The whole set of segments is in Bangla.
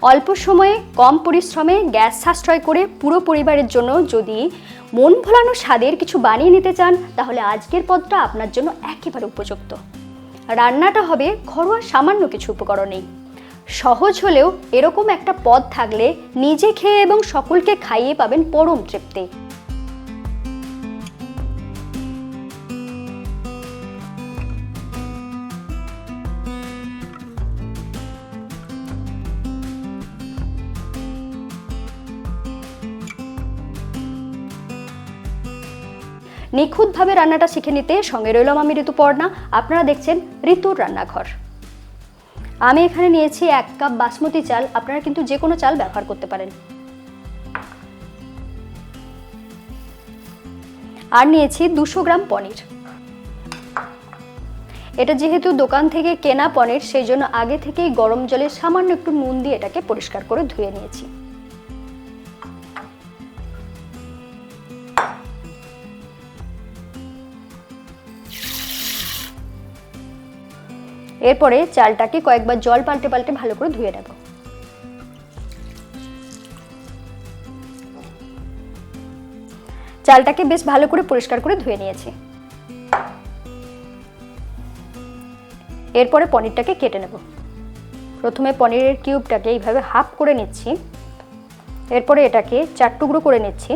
অল্প সময়ে কম পরিশ্রমে গ্যাস সাশ্রয় করে পুরো পরিবারের জন্য যদি মন ভোলানো স্বাদের কিছু বানিয়ে নিতে চান তাহলে আজকের পদটা আপনার জন্য একেবারে উপযুক্ত। রান্নাটা হবে ঘরোয়া সামান্য কিছু উপকরণেই। সহজ হলেও এরকম একটা পদ থাকলে নিজে খেয়ে এবং সকলকে খাইয়ে পাবেন পরম তৃপ্তি। নিখুঁতভাবে রান্নাটা শিখে নিতে সঙ্গে রইলাম আমি ঋতুপর্ণা। আপনারা দেখছেন ঋতুর রান্নাঘর। আমি এখানে নিয়েছি 1 কাপ বাসমতি চাল, আপনারা কিন্তু যে কোনো চাল ব্যবহার করতে পারেন। আর নিয়েছি 200 গ্রাম পনির। এটা যেহেতু দোকান থেকে কেনা পনির সেই জন্য আগে থেকেই গরম জলে সামান্য একটু নুন দিয়ে এটাকে পরিষ্কার করে ধুয়ে নিয়েছি। এরপরে চালটাকে কয়েকবার জল পাল্টে পাল্টে ভালো করে ধুয়ে নেব। চালটাকে বেশ ভালো করে পরিষ্কার করে ধুয়ে নিয়েছি। এরপরে পনিরটাকে কেটে নেব। প্রথমে পনিরের কিউবটাকে এইভাবে হাফ করে নিচ্ছি। এরপরে এটাকে 4 টুকরো করে নিচ্ছি।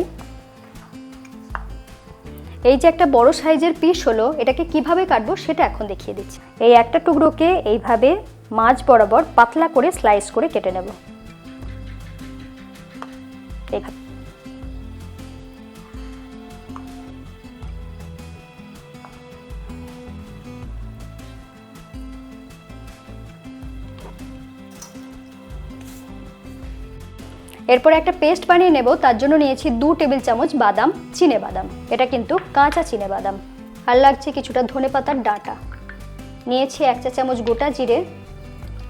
এই যে একটা বড় সাইজের পিস হলো, এটাকে কিভাবে কাটবো সেটা এখন দেখিয়ে দিচ্ছি। এই একটা টুকরোকে এইভাবে মাঝ বরাবর পাতলা করে স্লাইস করে কেটে নেব। এরপর একটা পেস্ট বানিয়ে নেব। তার জন্য নিয়েছি 2 টেবিল চামচ বাদাম, চিনে বাদাম। এটা কিন্তু কাঁচা চিনে বাদাম। আর লাগছে কিছুটা ধনেপাতার ডাঁটা। নিয়েছি 1 চা চামচ গোটা জিরে।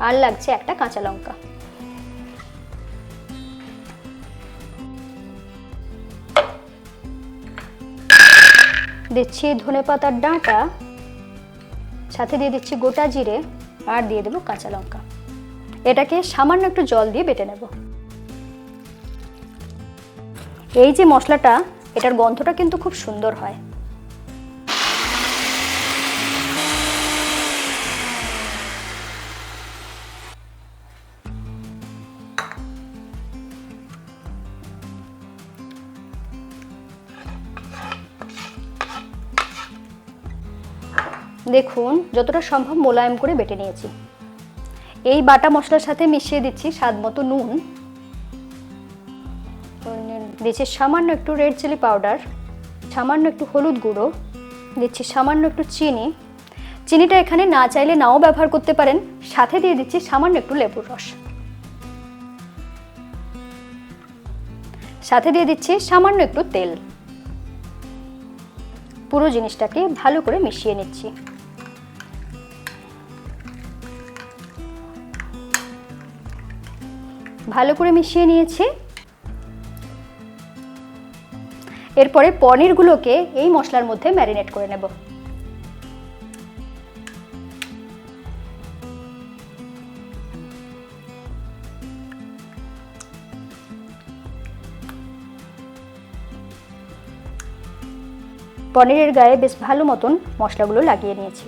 আর লাগছে একটা কাঁচা লঙ্কা। দিচ্ছি ধনেপাতার ডাঁটা, সাথে দিয়ে দিচ্ছি গোটা জিরে, আর দিয়ে দেবো কাঁচা লঙ্কা। এটাকে সামান্য একটু জল দিয়ে বেটে নেব। এই যে মশলাটা, এটার গন্ধটা কিন্তু খুব সুন্দর হয়। দেখুন যতটা সম্ভব মোলায়েম করে বেটে নিয়েছি। এই বাটা মশলার সাথে মিশিয়ে দিচ্ছি স্বাদ মতো নুন, দিচ্ছি সামান্য একটু রেড চিলি পাউডার, সামান্য একটু হলুদ গুঁড়ো, দিচ্ছি সামান্য একটু চিনি। চিনিটা এখানে না চাইলে নাও ব্যবহার করতে পারেন। সাথে দিয়ে দিচ্ছি সামান্য একটু লেবুর রস। সাথে দিয়ে দিচ্ছি সামান্য একটু তেল। পুরো জিনিসটাকে ভালো করে মিশিয়ে নিচ্ছি। ভালো করে মিশিয়ে নিয়েছি। এরপরে পনিরগুলোকে এই মশলার মধ্যে ম্যারিনেট করে নেব। পনিরের গায়ে বেশ ভালো মতন মশলাগুলো লাগিয়ে নিয়েছি।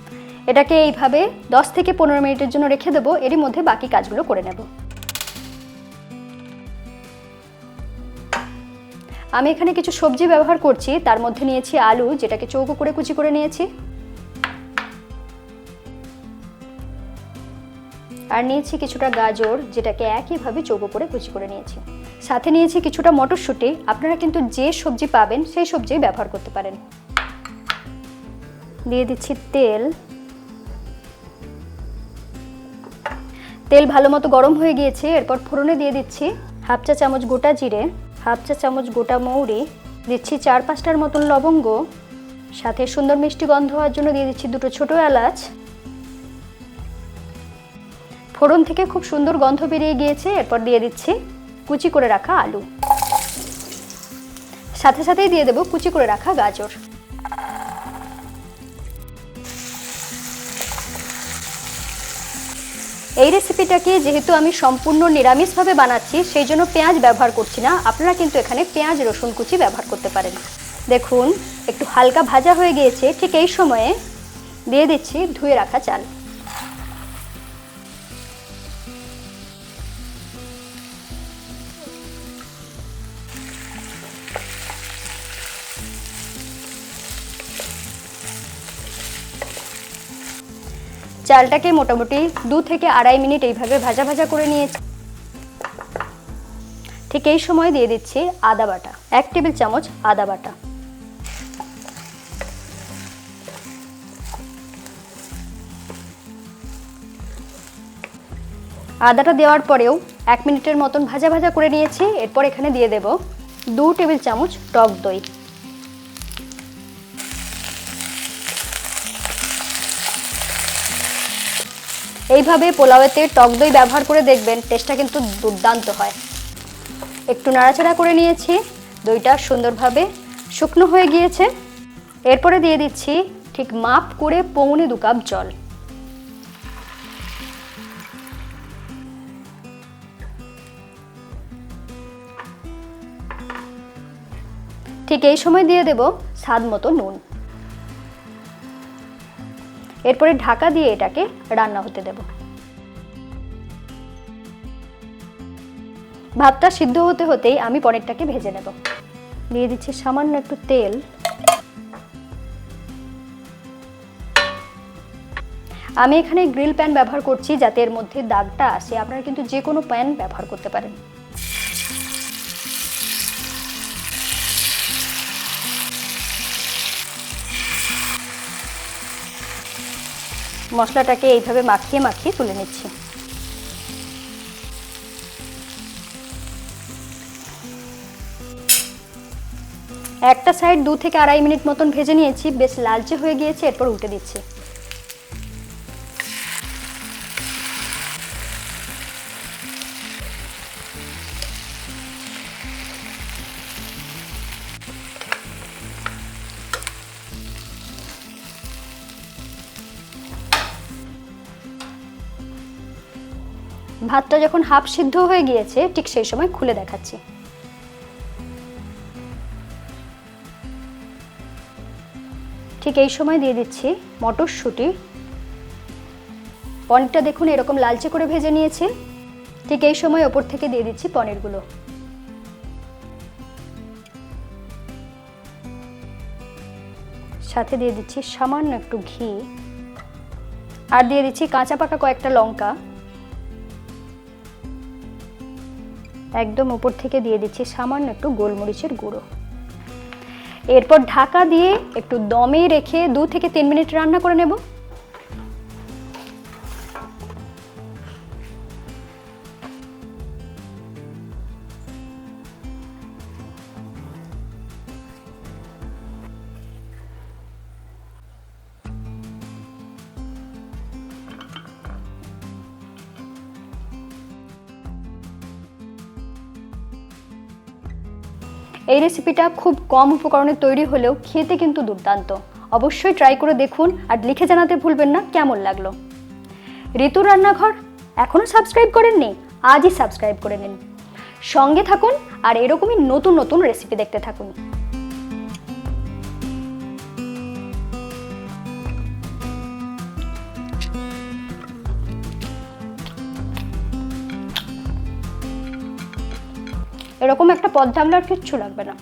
এটাকে এইভাবে 10 থেকে 15 মিনিটের জন্য রেখে দেবো। এরই মধ্যে বাকি কাজগুলো করে নেব। আমি এখানে কিছু সবজি ব্যবহার করছি। তার মধ্যে নিয়েছি আলু, যেটাকে চৌকো করে কুচি করে নিয়েছি। আর নিয়েছি কিছুটা গাজর, যেটাকে একইভাবে চৌকো করে কুচি করে নিয়েছি। সাথে নিয়েছি কিছুটা মটরশুঁটি। আপনারা কিন্তু যে সবজি পাবেন সেই সবজি ব্যবহার করতে পারেন। দিয়ে দিচ্ছি তেল। তেল ভালো মতো গরম হয়ে গিয়েছে। এরপর ফোড়নে দিয়ে দিচ্ছি 1/2 চা চামচ গোটা জিরে, 1/2 চা চামচ গোটা মৌরি, দিচ্ছি 4-5টার মতন লবঙ্গ, সাথে সুন্দর মিষ্টি গন্ধ হওয়ার জন্য দিয়ে দিচ্ছি 2টো ছোট এলাচ। ফোড়ন থেকে খুব সুন্দর গন্ধ বেরিয়ে গিয়েছে। এরপর দিয়ে দিচ্ছি কুচি করে রাখা আলু। সাথে সাথেই দিয়ে দেবো কুচি করে রাখা গাজর। এই রেসিপিটাকে যেহেতু আমি সম্পূর্ণ নিরামিষভাবে বানাচ্ছি, সেই জন্য পেঁয়াজ ব্যবহার করছি না। আপনারা কিন্তু এখানে পেঁয়াজ রসুন কুচি ব্যবহার করতে পারেন। দেখুন একটু হালকা ভাজা হয়ে গিয়েছে, ঠিক এই সময়ে দিয়ে দিচ্ছি ধুয়ে রাখা চাল। চালটাকে মোটামুটি 2 থেকে 2.5 মিনিট এইভাবে ভাজা ভাজা করে নিয়েছি। ঠিক এই সময় দিয়ে দিচ্ছি আদা বাটা, 1 টেবিল চামচ আদা বাটা। আদাটা দেওয়ার পরেও 1 মিনিটের মতন ভাজা ভাজা করে নিয়েছি। এরপর এখানে দিয়ে দেব 2 টেবিল চামচ টক দই। এইভাবে পোলাওতে টক দই ব্যবহার করে দেখবেন, টেস্টটা কিন্তু দুর্দান্ত হয়। একটু নাড়াচাড়া করে নিয়েছি, দইটা সুন্দরভাবে শুকনো হয়ে গিয়েছে। এরপরে দিয়ে দিচ্ছি ঠিক মাপ করে 1.25 কাপ জল। ঠিক এই সময় দিয়ে দেব স্বাদ মতো নুন। এরপরে ঢাকা দিয়ে এটাকে রান্না হতে দেব। ভাতটা সিদ্ধ হতে হতেই আমি পনিরটাকে ভেজে নেব। দিয়ে দিচ্ছি সামান্য একটু তেল। আমি এখানে গ্রিল প্যান ব্যবহার করছি যাতে এর মধ্যে দাগটা আসে। আপনারা কিন্তু যে কোনো প্যান ব্যবহার করতে পারেন। মশলাটাকে এইভাবে মাখিয়ে মাখিয়ে তুলে নিচ্ছি। একটা সাইড 2 থেকে 2.5 মিনিট মতন ভেজে নিয়েছি, বেশ লালচে হয়ে গিয়েছে। এরপর উল্টে দিচ্ছি। ভাতটা যখন হাফ সিদ্ধ হয়ে গিয়েছে, ঠিক সেই সময় খুলে দেখাচ্ছি। ঠিক এই সময় দিয়ে দিচ্ছি মটরশুঁটি। পনিরটা দেখুন এরকম লালচে করে ভেজে নিয়েছি। ঠিক এই সময় ওপর থেকে দিয়ে দিচ্ছি পনিরগুলো। সাথে দিয়ে দিচ্ছি সামান্য একটু ঘি, আর দিয়ে দিচ্ছি কাঁচা পাকা কয়েকটা লঙ্কা। একদম উপর থেকে দিয়ে দিচ্ছি সামান্য একটু গোলমরিচের গুঁড়ো। এরপর ঢাকা দিয়ে একটু দমে রেখে 2 থেকে 3 মিনিট রান্না করে নেব। এই রেসিপিটা খুব কম উপকরণে তৈরি হলেও খেতে কিন্তু দুর্দান্ত। অবশ্যই ট্রাই করে দেখুন আর লিখে জানাতে ভুলবেন না কেমন লাগলো। ঋতুর রান্নাঘর এখনো সাবস্ক্রাইব করেননি? আজই সাবস্ক্রাইব করে নিন। সঙ্গে থাকুন আর এরকমই নতুন নতুন রেসিপি দেখতে থাকুন। এরকম একটা পদ ঢাকলে আর কিচ্ছু লাগবে না।